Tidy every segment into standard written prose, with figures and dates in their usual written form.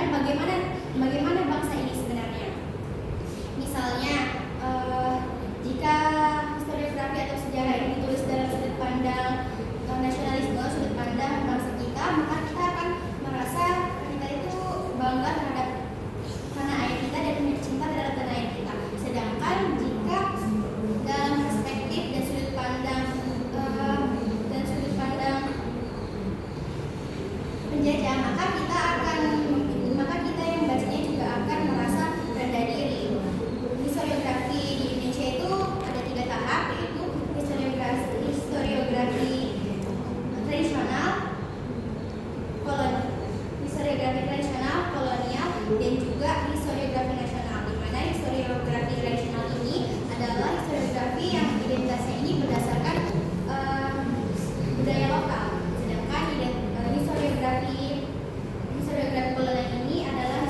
menjelaskan bagaimana bangsa ini sebenarnya. Misalnya, jika historiografi atau sejarah ini ditulis dalam sudut pandang nasionalisme, sudut pandang bangsa kita, maka kita akan merasa kita itu bangga terhadap tanah air kita dan cinta terhadap tanah air kita. Sedangkan jika dalam perspektif dan sudut pandang penjajah, maka kita yang bacanya juga akan merasa rendah diri. Historiografi di Indonesia itu ada 3 tahap, yaitu historiografi tradisional, kolonial, dan juga historiografi nasional. Di mana historiografi tradisional ini adalah historiografi yang identitasnya ini berdasarkan budaya lokal. Sedangkan historiografi kolonial ini adalah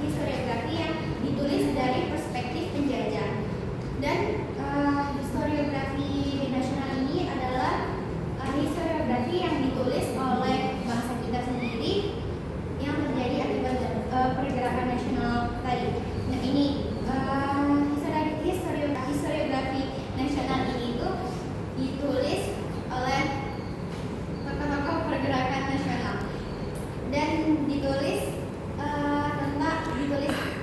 historiografi yang ditulis dari perspektif penjajah. Dan historiografi nasional ini adalah historiografi yang ditulis oleh bangsa kita sendiri yang terjadi akibat pergerakan nasional tadi. Nah, ini historiografi nasional ini itu ditulis oleh tokoh-tokoh pergerakan nasional dan ditulis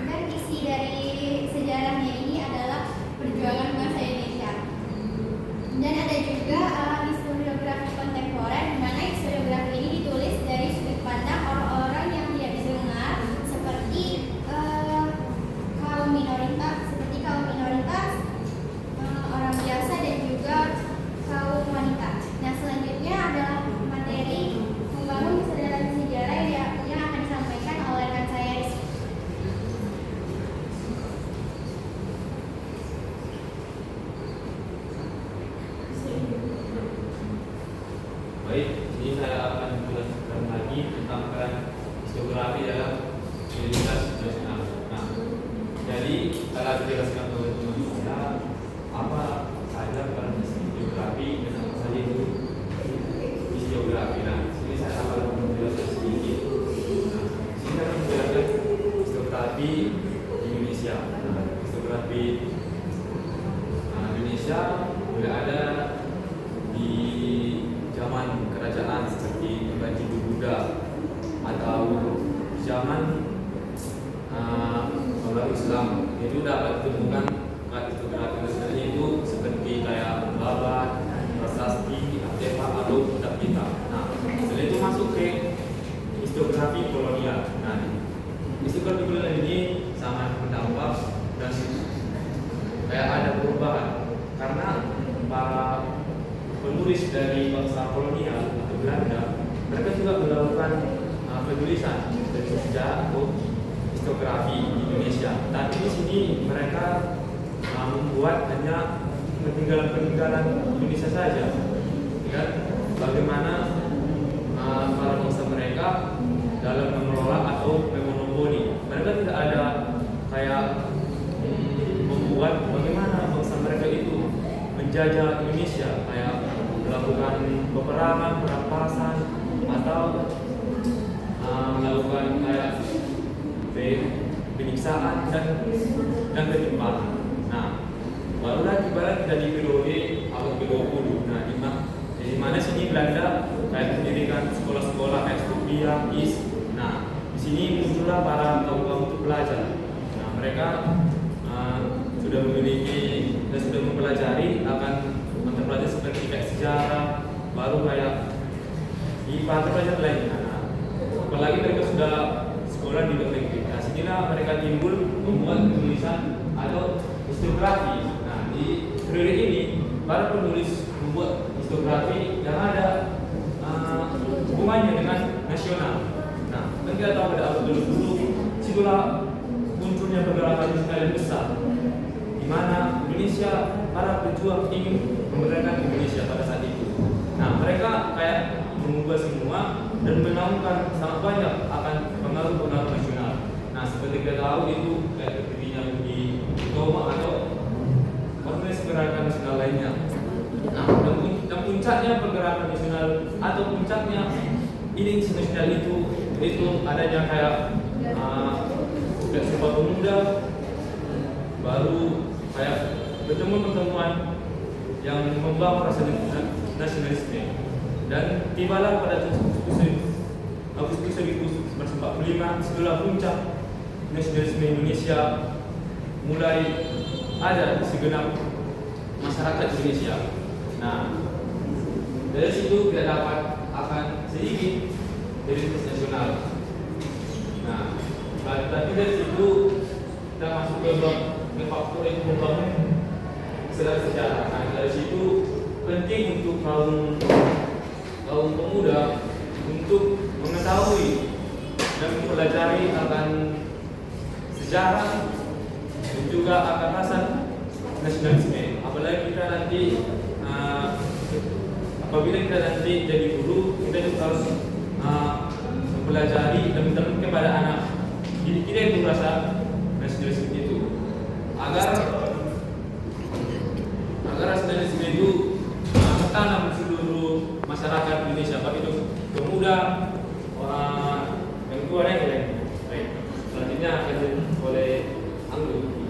dan isi dari sejarahnya ini adalah perjuangan bangsa Indonesia. Dan ada juga historiografi kontemporer, di mana historiografi ini ditulis dari sudut pandang orang-orang yang tidak didengar, seperti kaum minoritas, orang biasa, dan juga kaum wanita. Nah, selanjutnya adalah materi membangun kesadaran sejarah yang akan disampaikan oleh rekan saya Rizky. Baik, ini saya akan menjelaskan lagi tentang peran historiografi dalam identitas nasional. Nah, jadi telah dijelaskan oleh teman saya apa saja peran historiografi dan apa saja itu historiografi. Nah, sini saya akan menjelaskan sedikit. Nah, sini saya akan menjelaskan historiografi di Indonesia. Nah, historiografi Indonesia sudah ada di zaman kerajaan seperti Bagi Buddha atau zaman Baru Islam. Itu dapat ditemukan historiografi nasional itu seperti kayak babat, prasasti, artefak atau kitab kita. Nah, setelah itu masuk ke historiografi kolonial. Nah, historiografi kolonial ini sangat berdampak dan kayak ada perubahan karena para penulis dari bangsa kolonial atau Belanda, mereka juga melakukan penulisan dari sejarah atau historiografi di Indonesia. Tapi di sini mereka membuat hanya peninggalan Indonesia saja, dan bagaimana para bangsa mereka dalam mengelola atau memonopoli. Mereka tidak ada kayak membuat bagaimana bangsa mereka itu menjajah Indonesia, kayak melakukan peperangan, perampasan, atau melakukan kayak penyiksaan dan penyimpanan. Nah, barulah tiba dari periode abad ke-20. Nah, di mana sini Belanda kayak mendirikan sekolah-sekolah kayak Stupia, IS. Nah, di sini muncullah para kaum untuk belajar. Nah, mereka sudah memiliki dan sudah mempelajari akan mata pelajaran seperti kayak sejarah, baru kayak IPA atau pelajaran lainnya. Nah, apalagi mereka sudah sekolah di luar negeri. Nah, sinilah mereka timbul membuat penulisan atau historiografi. Nah, di periode ini para penulis membuat historiografi yang ada hubungannya dengan nasional. Nah, kan kita tahu pada abad dulu situlah munculnya pergerakan nasional yang besar, di mana Indonesia, para pejuang ingin memerdekakan Indonesia pada saat itu. Nah, mereka kayak mengubah semua dan menaungkan sangat banyak akan pengaruh-pengaruh nasional. Nah, seperti kita tahu itu kayak berdirinya di Utama atau organisasi gerakan nasional lainnya. Nah, dan puncaknya pergerakan nasional atau puncaknya identitas nasional itu adanya kayak kayak Sumpah Pemuda, baru kayak pertemuan-pertemuan yang membawa rasa nasionalisme. Dan tibalah pada Agustus 1945, setelah puncak nasionalisme Indonesia mulai ada di segenap masyarakat Indonesia. Nah, dari situ kita dapat akan sedikit identitas nasional. Nah, tapi dari situ kita masuk ke faktor yang membangun sejarah. Nah, dari situ penting untuk kaum pemuda untuk mengetahui dan mempelajari akan sejarah dan juga akan rasa nasionalisme. Apabila kita nanti jadi guru, kita juga harus mempelajari dan menanamkan kepada anak kita itu rasa nasionalisme itu, agar nasionalisme itu tertanam di seluruh masyarakat Indonesia, baik itu pemuda, orang yang tua dan yang lain. Baik, selanjutnya akan oleh Anggun.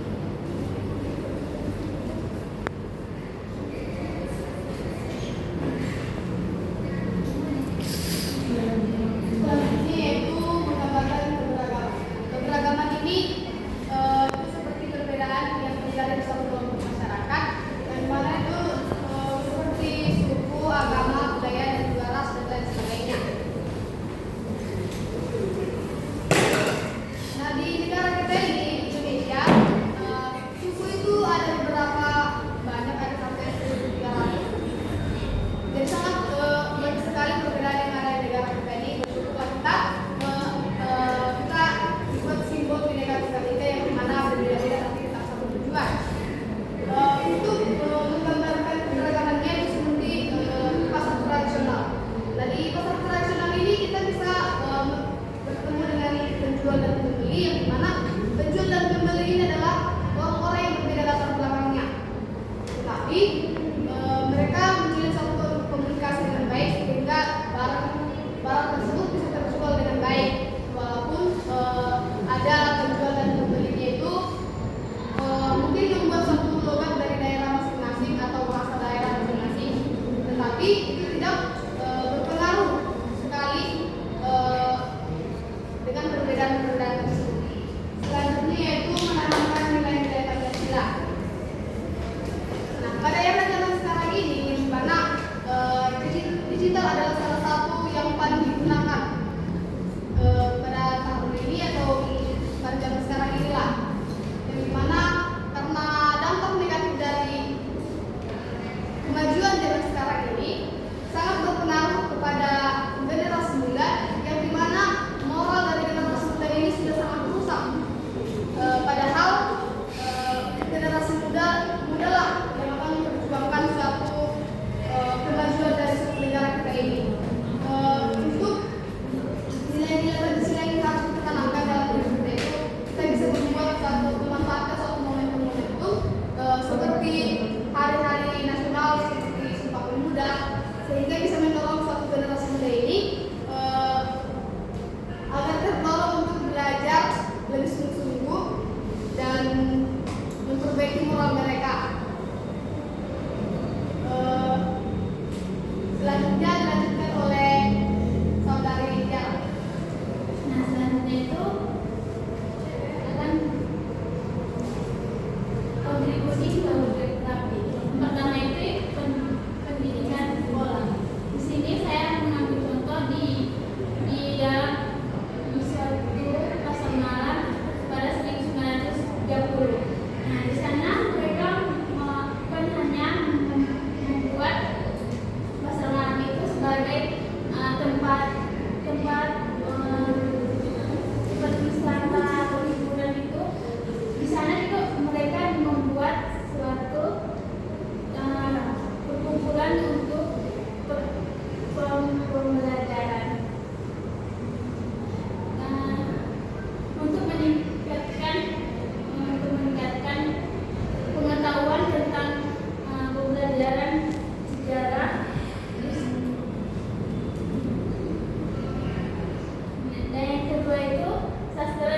Dan yang kedua itu sastra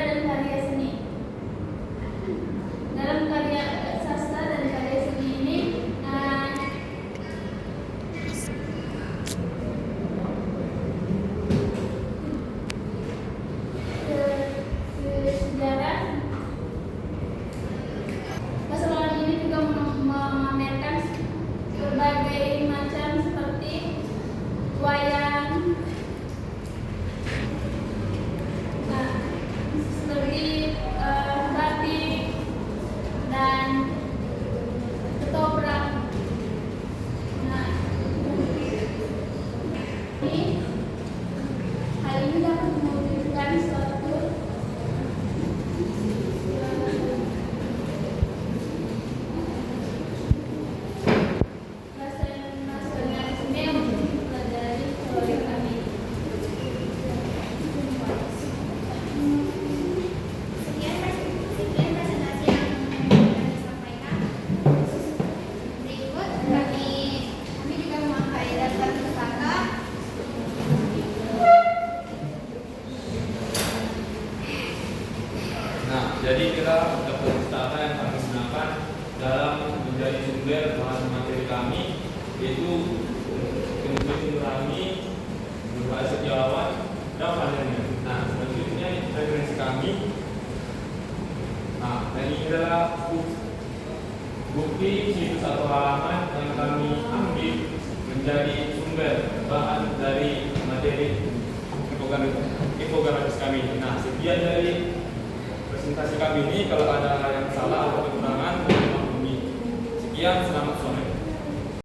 jadi kita dapat data yang kami gunakan dalam menjadi sumber bahan materi kami, yaitu sumber kami, berupa sejawat dan panelnya. Nah, selanjutnya referensi kami. Nah, ini adalah bukti situs atau halaman yang kami ambil menjadi sumber bahan dari materi infografis kami. Nah, sekian dari presentasi kami ini. Kalau ada yang salah atau kekurangan, mohon maklumi. Sekian, selamat sore.